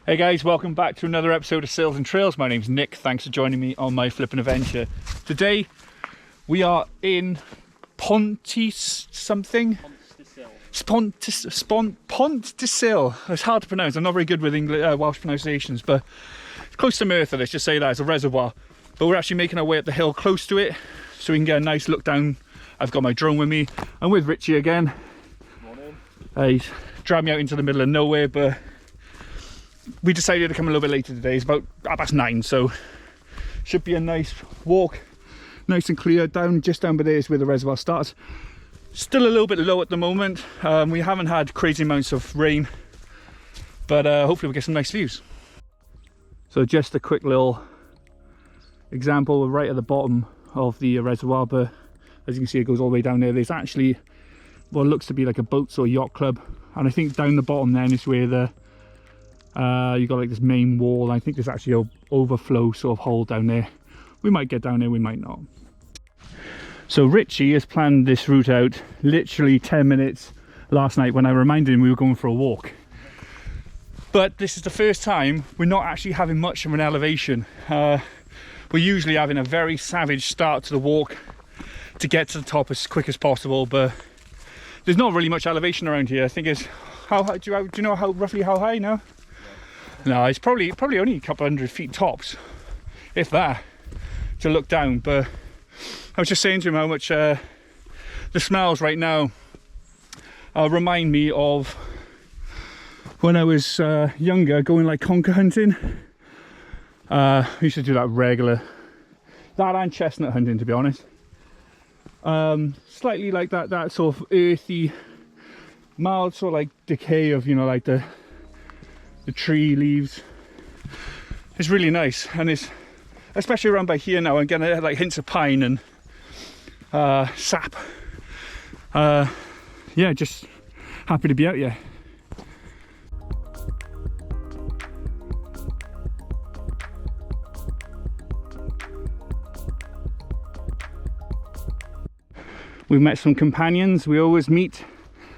Hey guys, welcome back to another episode of Sails and Trails. My name's Nick, thanks for joining me on my flipping adventure. Today we are in Pontsticill. It's hard to pronounce, I'm not very good with English, Welsh pronunciations, but it's close to Merthyr, let's just say that, it's a reservoir. But we're actually making our way up the hill close to it, so we can get a nice look down. I've got my drone with me, I'm with Richie again. Morning. He's dragged me out into the middle of nowhere, but we decided to come a little bit later today. It's about 9:30, so should be a nice walk, nice and clear. Just down by there is where the reservoir starts. Still a little bit low at the moment. We haven't had crazy amounts of rain, but hopefully we'll get some nice views. So just a quick little example, we're right at the bottom of the reservoir, but as you can see it goes all the way down there. There's actually what looks to be like a boats or yacht club, and I think down the bottom then is where the you got like this main wall. I think there's actually an overflow sort of hole down there. We might get down there, we might not. So Richie has planned this route out literally 10 minutes last night when I reminded him we were going for a walk. But this is the first time we're not actually having much of an elevation. We're usually having a very savage start to the walk to get to the top as quick as possible, but there's not really much elevation around here. I think it's, do you know roughly how high now? No, it's probably only a couple hundred feet tops, if that, to look down. But I was just saying to him how much the smells right now remind me of when I was younger, going like conker hunting. I used to do that regular, that and chestnut hunting, to be honest. Slightly like that sort of earthy, mild sort of like decay of, you know, like the tree leaves. It's really nice, and it's especially around by here now I'm getting like hints of pine and sap. Yeah, just happy to be out here. We've met some companions. We always meet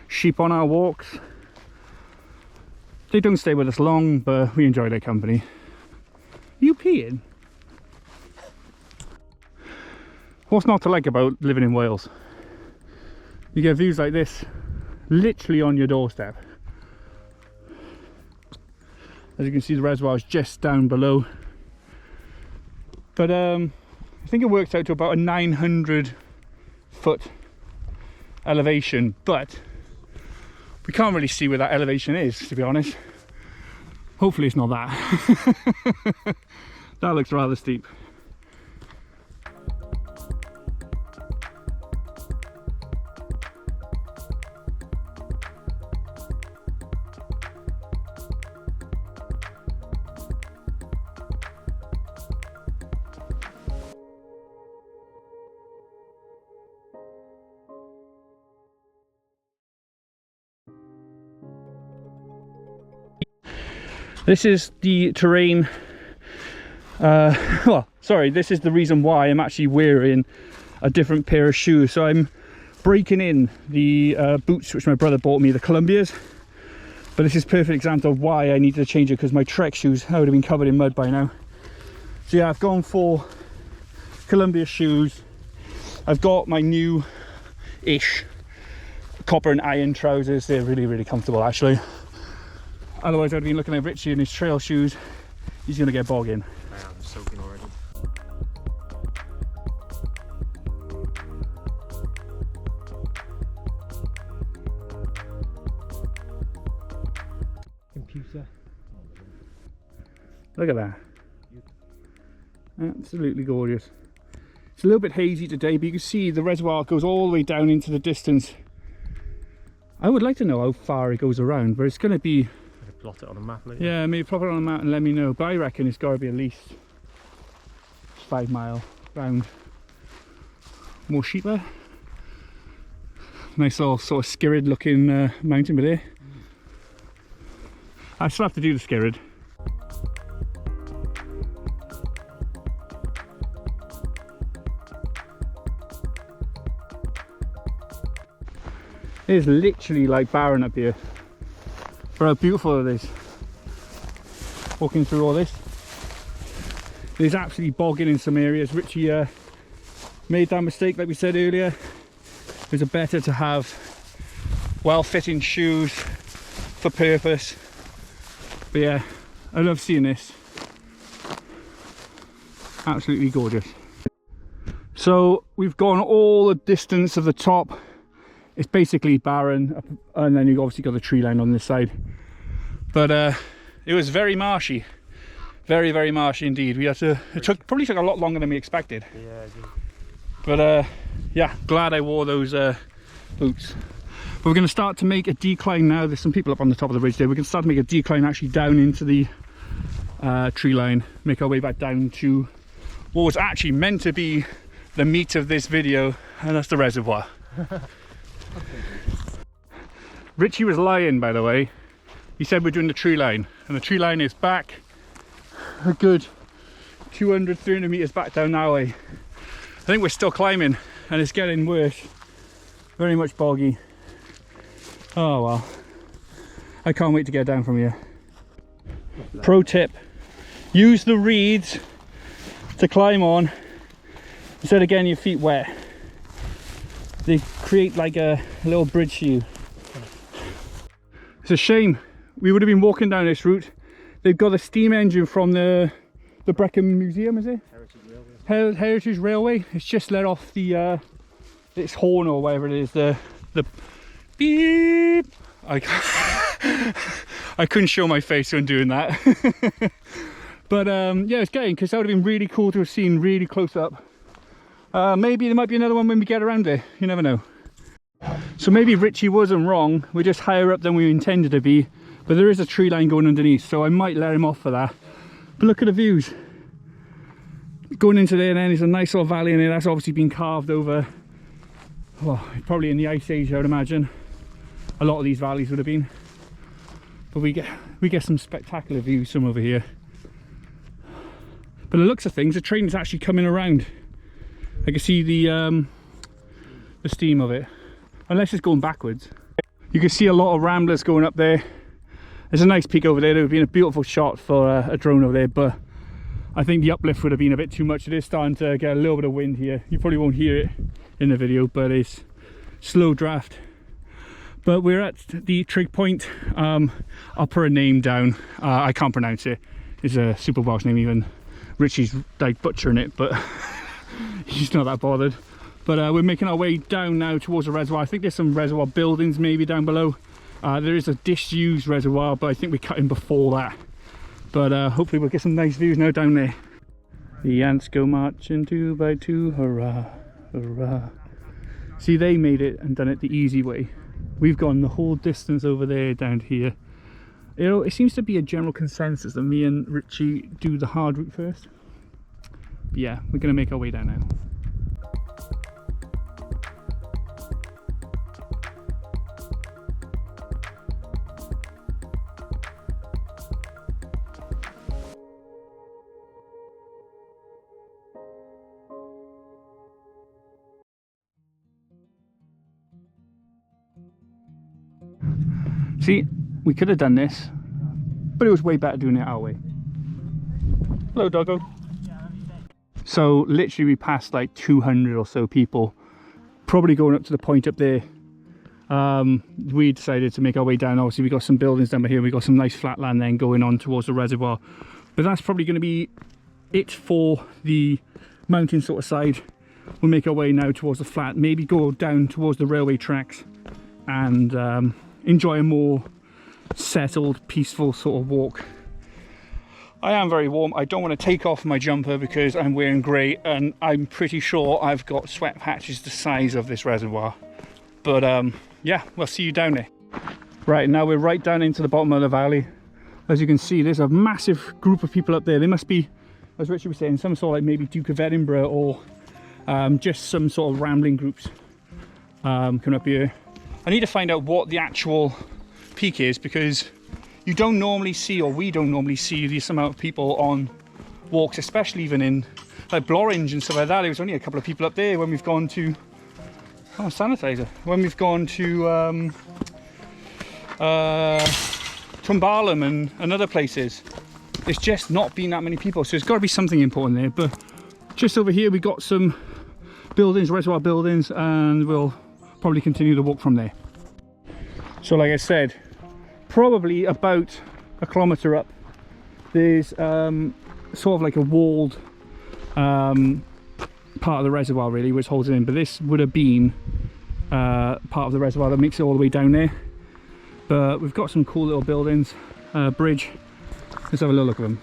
sheep on our walks. They don't stay with us long, but we enjoy their company. Are you peeing? What's not to like about living in Wales? You get views like this literally on your doorstep. As you can see, the reservoir is just down below. But I think it works out to about a 900-foot elevation, but we can't really see where that elevation is, to be honest. Hopefully it's not that. That looks rather steep. This is the terrain, this is the reason why I'm actually wearing a different pair of shoes. So I'm breaking in the boots which my brother bought me, the Columbias. But this is a perfect example of why I needed to change it, because my Trek shoes, I would have been covered in mud by now. So yeah, I've gone for Columbia shoes. I've got my new-ish copper and iron trousers. They're really, really comfortable actually. Otherwise I'd been looking at Richie in his trail shoes. He's going to get bogging. I am soaking already. Computer. Look at that. Absolutely gorgeous. It's a little bit hazy today, but you can see the reservoir goes all the way down into the distance. I would like to know how far it goes around, but it's going to be... Plot it on a map later. Yeah, maybe plot it on a map and let me know. But I reckon it's got to be at least 5 mile round. More sheep there. Nice little sort of skirrid looking mountain there. I still have to do the skirrid. It is literally like barren up here. For how beautiful it is. walking through all this. It is absolutely bogging in some areas. Richie made that mistake, like we said earlier. It's better to have well-fitting shoes for purpose. But yeah, I love seeing this. Absolutely gorgeous. So we've gone all the distance of the top. It's basically barren, and then you've obviously got the tree line on this side. But it was very marshy. Very, very marshy indeed. We had to, probably took a lot longer than we expected. Yeah, I do. But yeah, glad I wore those boots. But we're going to start to make a decline now. There's some people up on the top of the ridge there. We're going to start to make a decline actually down into the tree line. Make our way back down to what was actually meant to be the meat of this video, and that's the reservoir. Richie was lying, by the way. He said we're doing the tree line, and the tree line is back a good 200, 300 meters back down that way. I think we're still climbing, and it's getting worse. Very much boggy. Oh well. I can't wait to get down from here. Pro tip: use the reeds to climb on instead of getting your feet wet. They create like a little bridge for you. It's a shame. We would have been walking down this route. They've got a steam engine from the Brecon Museum, is it? Heritage Railway. Heritage Railway. It's just let off the its horn or whatever it is. The beep. I couldn't show my face when doing that. But yeah, it's getting, because that would have been really cool to have seen really close up. Maybe there might be another one when we get around there. You never know. So maybe Richie wasn't wrong. We're just higher up than we intended to be. But there is a tree line going underneath, so I might let him off for that. But look at the views. Going into there, and then there's a nice little valley in there. That's obviously been carved over. Well, probably in the Ice Age, I would imagine. A lot of these valleys would have been. But we get some spectacular views from over here. But the looks of things, the train is actually coming around. I can see the steam of it, unless it's going backwards. You can see a lot of ramblers going up there. There's a nice peak over there. It would have been a beautiful shot for a drone over there, but I think the uplift would have been a bit too much. It is starting to get a little bit of wind here. You probably won't hear it in the video, but it's slow draft. But we're at the trig point. I'll put a name down. I can't pronounce it. It's a super Welsh name even. Richie's like butchering it, but he's not that bothered. But we're making our way down now towards the reservoir. I think there's some reservoir buildings maybe down below. There is a disused reservoir, but I think we cut in before that. But hopefully we'll get some nice views now down there. The ants go marching 2 by 2, hurrah, hurrah. See, they made it and done it the easy way. We've gone the whole distance over there down to here. You know, it seems to be a general consensus that me and Richie do the hard route first. But yeah, we're going to make our way down now. See, we could have done this, but it was way better doing it our way. Hello, doggo. So literally we passed like 200 or so people, probably going up to the point up there. We decided to make our way down. Obviously we got some buildings down here, we got some nice flat land then going on towards the reservoir. But that's probably going to be it for the mountain sort of side. We'll make our way now towards the flat, maybe go down towards the railway tracks and enjoy a more settled, peaceful sort of walk. I am very warm. I don't want to take off my jumper because I'm wearing grey, and I'm pretty sure I've got sweat patches the size of this reservoir. But yeah, we'll see you down there. Right, now we're right down into the bottom of the valley. As you can see, there's a massive group of people up there. They must be, as Richard was saying, some sort of like maybe Duke of Edinburgh or just some sort of rambling groups coming up here. I need to find out what the actual peak is, because you don't normally see, or we don't normally see, this amount of people on walks, especially even in like Blorange and stuff like that. There was only a couple of people up there when we've gone to sanitizer. When we've gone to Tumbalum and other places. it's just not been that many people, so it's got to be something important there. But just over here we got some buildings, reservoir buildings, and we'll probably continue the walk from there. So like I said, probably about a kilometre up, there's sort of like a walled part of the reservoir really, which holds it in, but this would have been part of the reservoir that makes it all the way down there. But we've got some cool little buildings, bridge. Let's have a little look at them.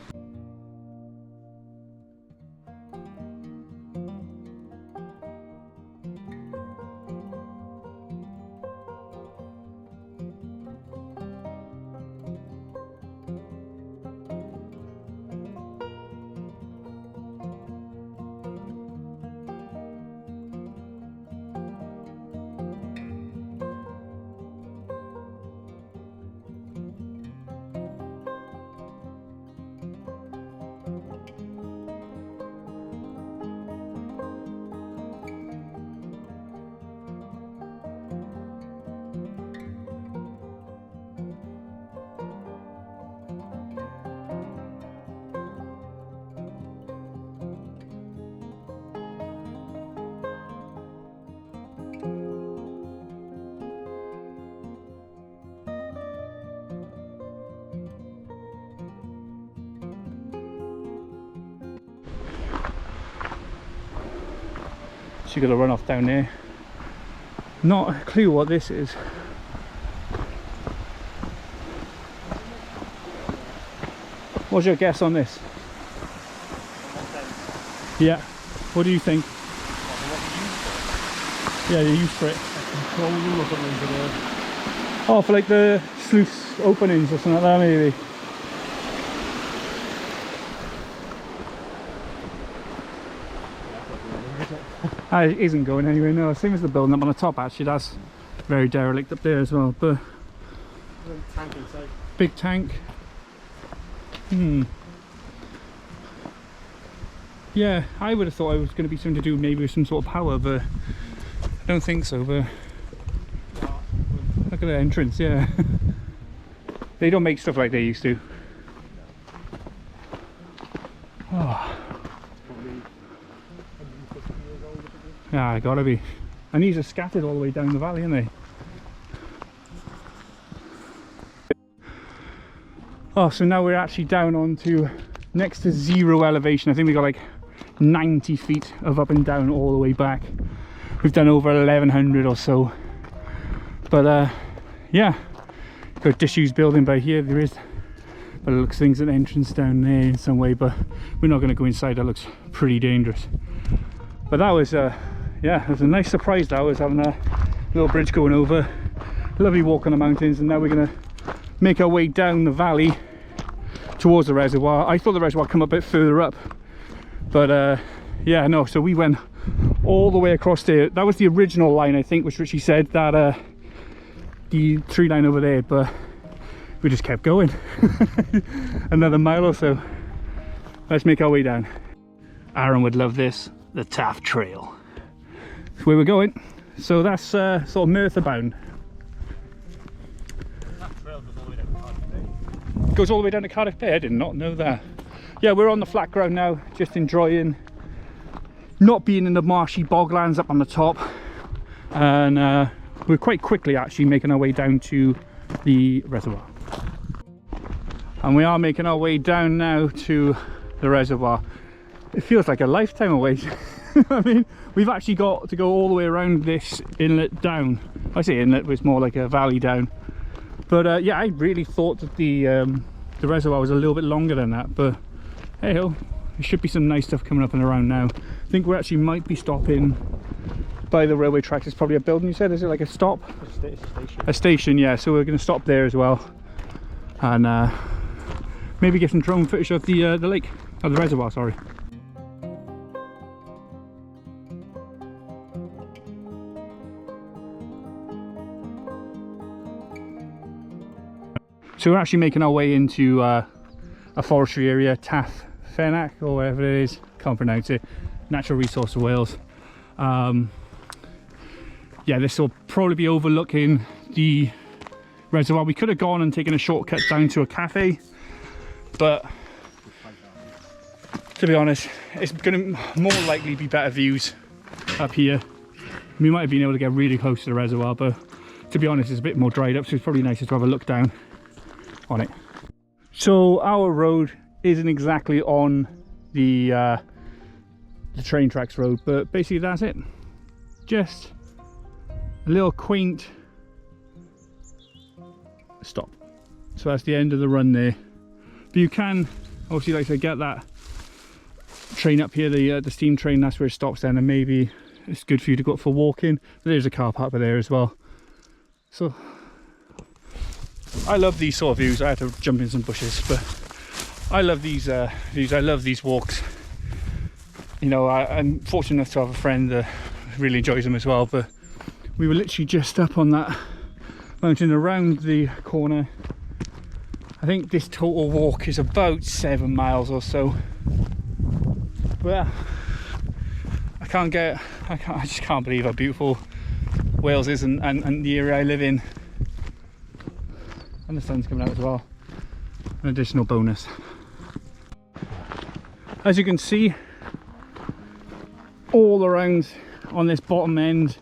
So you got to run off down there. Not a clue what this is. What's your guess on this? Yeah. What do you think? Yeah, you're used for it. Oh, for like the sluice openings or something like that maybe. It isn't going anywhere, no. Same as the building up on the top actually, that's very derelict up there as well. But tank inside. big tank. Yeah, I would have thought it was going to be something to do maybe with some sort of power, but I don't think so. But look at the entrance, yeah. They don't make stuff like they used to. Oh. Yeah, gotta be. And these are scattered all the way down the valley, aren't they? Oh, so now we're actually down onto next to zero elevation. I think we got like 90 feet of up and down all the way back. We've done over 1100 or so. But yeah, got a disused building by here. There is, but it looks things at the entrance down there in some way. But we're not going to go inside. That looks pretty dangerous. But that was yeah, it was a nice surprise. That was having a little bridge going over, lovely walk on the mountains, and now we're gonna make our way down the valley towards the reservoir. I thought the reservoir come a bit further up, but yeah, no. So we went all the way across there. That was the original line, I think, which Richie said that the tree line over there, but we just kept going another mile or so. Let's make our way down. Aaron would love this, the Taft Trail. That's where we're going. So that's sort of Merthyr bound. Goes all the way down to Cardiff Bay. I did not know that. Yeah, we're on the flat ground now, just enjoying not being in the marshy boglands up on the top, and we're quite quickly actually making our way down to the reservoir. And we are making our way down now to the reservoir. It feels like a lifetime away. I mean, we've actually got to go all the way around this inlet down. I say inlet, but it's more like a valley down. But yeah, I really thought that the reservoir was a little bit longer than that. But hey ho, there should be some nice stuff coming up and around now. I think we actually might be stopping by the railway tracks. It's probably a building, you said? Is it like a stop? A station. A station, yeah. So we're going to stop there as well, and maybe get some drone footage of the lake, of the reservoir, sorry. So we're actually making our way into a forestry area, Taff Fenach, or whatever it is, can't pronounce it, natural resource of Wales. Yeah, this will probably be overlooking the reservoir. We could have gone and taken a shortcut down to a cafe, but to be honest, it's going to more likely be better views up here. We might have been able to get really close to the reservoir, but to be honest, it's a bit more dried up, so it's probably nicer to have a look down on it. So our road isn't exactly on the train tracks road, but basically that's it. Just a little quaint stop. So that's the end of the run there. But you can obviously, like I said, get that train up here, the steam train. That's where it stops then, and maybe it's good for you to go up for walking. There's a car park there as well. So I love these sort of views. I had to jump in some bushes, but I love these views. I love these walks. You know, I'm fortunate enough to have a friend that really enjoys them as well. But we were literally just up on that mountain around the corner. I think this total walk is about 7 miles or so. But I just can't believe how beautiful Wales is and the area I live in. And the sun's coming out as well. An additional bonus. As you can see, all around on this bottom end,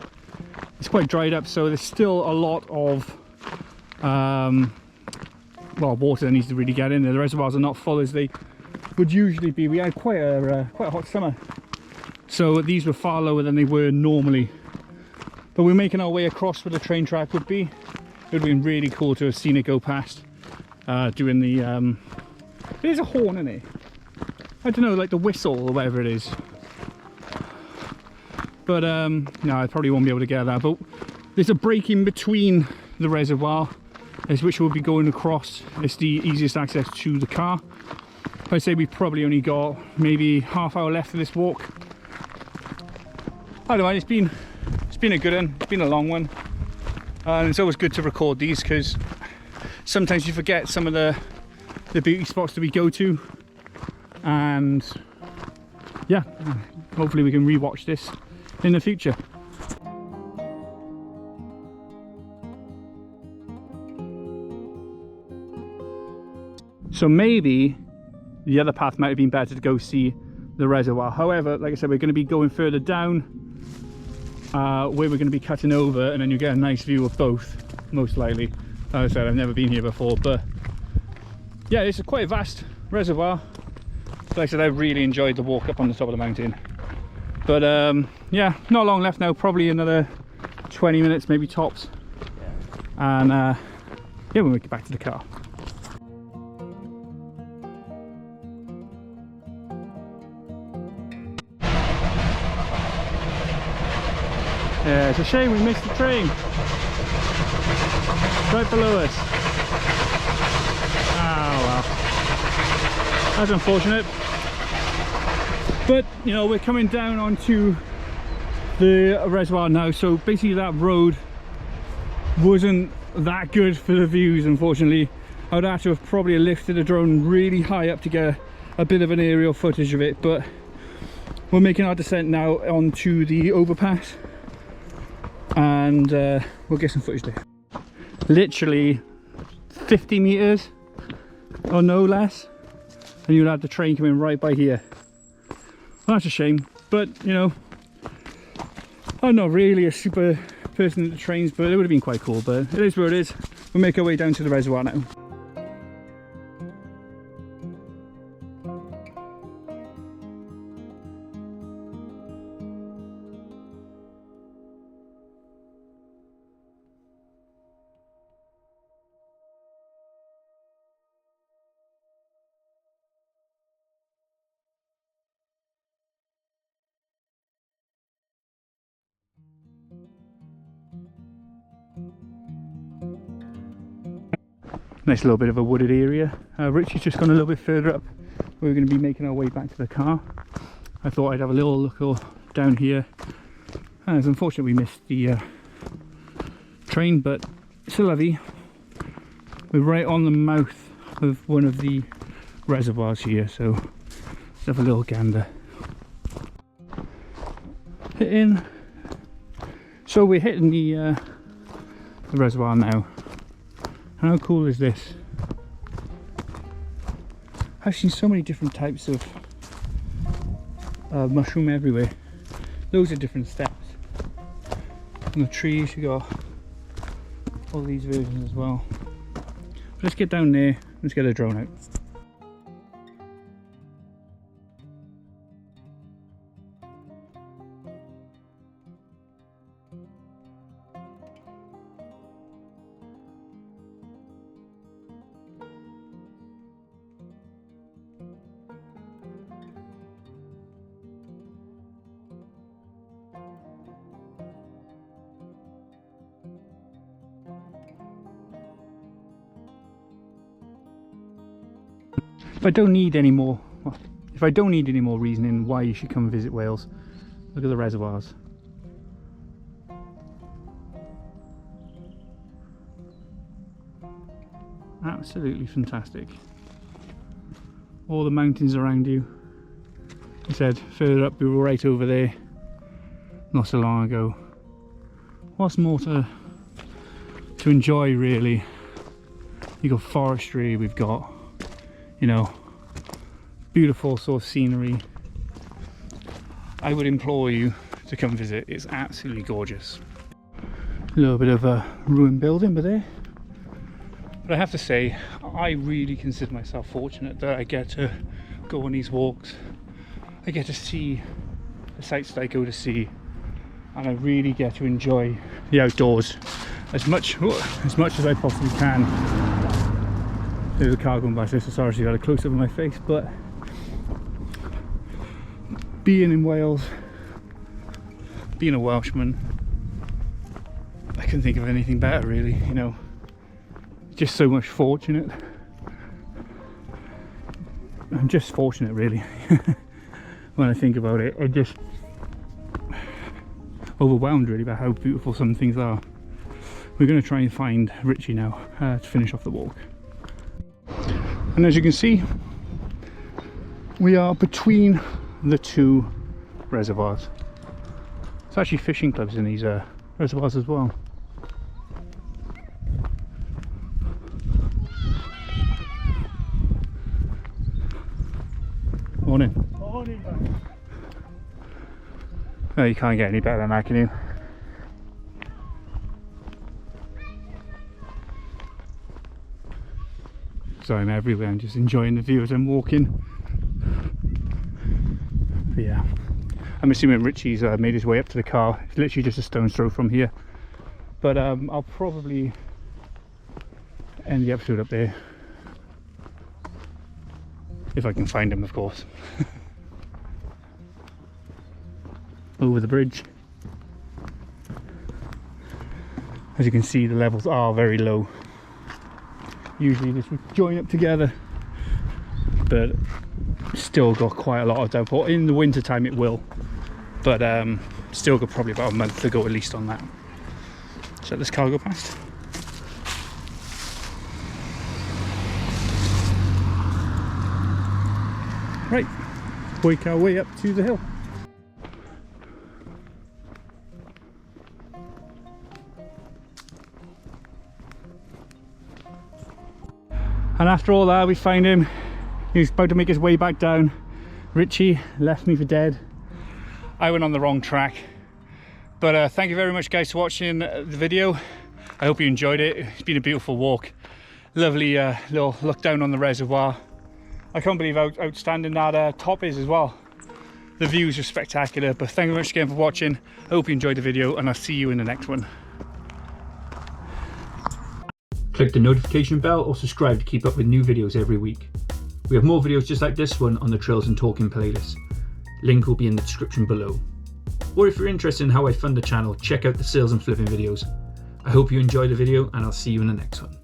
it's quite dried up, so there's still a lot of well, water that needs to really get in there. The reservoirs are not full as they would usually be. We had quite a hot summer, so these were far lower than they were normally. But we're making our way across where the train track would be. It would have been really cool to have seen it go past, doing the there's a horn in it, I don't know, like the whistle or whatever it is. But no, I probably won't be able to get that. But there's a break in between the reservoir, which we'll be going across. It's the easiest access to the car. I'd say we've probably only got maybe half hour left of this walk. I don't know, it's been a good one. It's been a long one, and it's always good to record these because sometimes you forget some of the beauty spots that we go to. And yeah, hopefully we can rewatch this in the future. So maybe the other path might have been better to go see the reservoir. However, like I said, we're going to be going further down where we're going to be cutting over, and then you get a nice view of both, most likely. Like I said, I've never been here before, but yeah, it's quite a vast reservoir. Like I said, I really enjoyed the walk up on the top of the mountain. But yeah, not long left now, probably another 20 minutes maybe tops. And yeah, when we get back to the car. Yeah, it's a shame we missed the train. Right below us. Oh well. That's unfortunate. But, you know, we're coming down onto the reservoir now, so basically that road wasn't that good for the views, unfortunately. I would have to have probably lifted the drone really high up to get a bit of an aerial footage of it, but we're making our descent now onto the overpass, and we'll get some footage there. Literally 50 meters or no less, and you'll have the train coming right by here. Well, that's a shame, but you know, I'm not really a super person at the trains, but it would have been quite cool. But it is where it is. We'll make our way down to the reservoir now. Nice little bit of a wooded area. Richie's just gone a little bit further up. We're going to be making our way back to the car. I thought I'd have a little look down here. And it's unfortunate we missed the train, but it's a lovely. We're right on the mouth of one of the reservoirs here, so let's have a little gander. Hitting. So we're hitting the reservoir now. How cool is this? I've seen so many different types of mushroom everywhere. Loads of different steps. On the trees you got all these versions as well. But let's get down there, let's get a drone out. If I don't need any more, well, if I don't need any more reasoning why you should come visit Wales, look at the reservoirs. Absolutely fantastic. All the mountains around you. I said further up we were right over there not so long ago. What's more to enjoy really? You got forestry, we've got, you know, beautiful sort of scenery. I would implore you to come visit. It's absolutely gorgeous. A little bit of a ruined building but there. But I have to say, I really consider myself fortunate that I get to go on these walks. I get to see the sights that I go to see, and I really get to enjoy the outdoors as much as I possibly can. There's a car going by, so sorry she got a close up of my face, but being in Wales, being a Welshman, I couldn't think of anything better really, you know. Just so much fortunate. I'm just fortunate really. When I think about it, I'm just overwhelmed really by how beautiful some things are. We're going to try and find Richie now to finish off the walk. And as you can see, we are between the two reservoirs. There's actually fishing clubs in these reservoirs as well. Morning. Morning, man. Oh, you can't get any better than that, can you? So I'm everywhere, I'm just enjoying the view as I'm walking. But yeah, I'm assuming Richie's made his way up to the car. It's literally just a stone's throw from here. But I'll probably end the episode up there. If I can find him, of course. Over the bridge. As you can see, the levels are very low. Usually this would join up together, but still got quite a lot of downpour. In the winter time it will, but still got probably about a month to go at least on that. So let this car go past. Right, work our way up to the hill. And after all that, we find him. He's about to make his way back down. Richie left me for dead. I went on the wrong track. But thank you very much guys for watching the video. I hope you enjoyed it. It's been a beautiful walk. Lovely little look down on the reservoir. I can't believe how outstanding that top is as well. The views are spectacular. But thank you very much again for watching. I hope you enjoyed the video, and I'll see you in the next one. Click the notification bell or subscribe to keep up with new videos every week. We have more videos just like this one on the Trails and Talking playlist. Link will be in the description below. Or if you're interested in how I fund the channel, check out the sales and flipping videos. I hope you enjoyed the video, and I'll see you in the next one.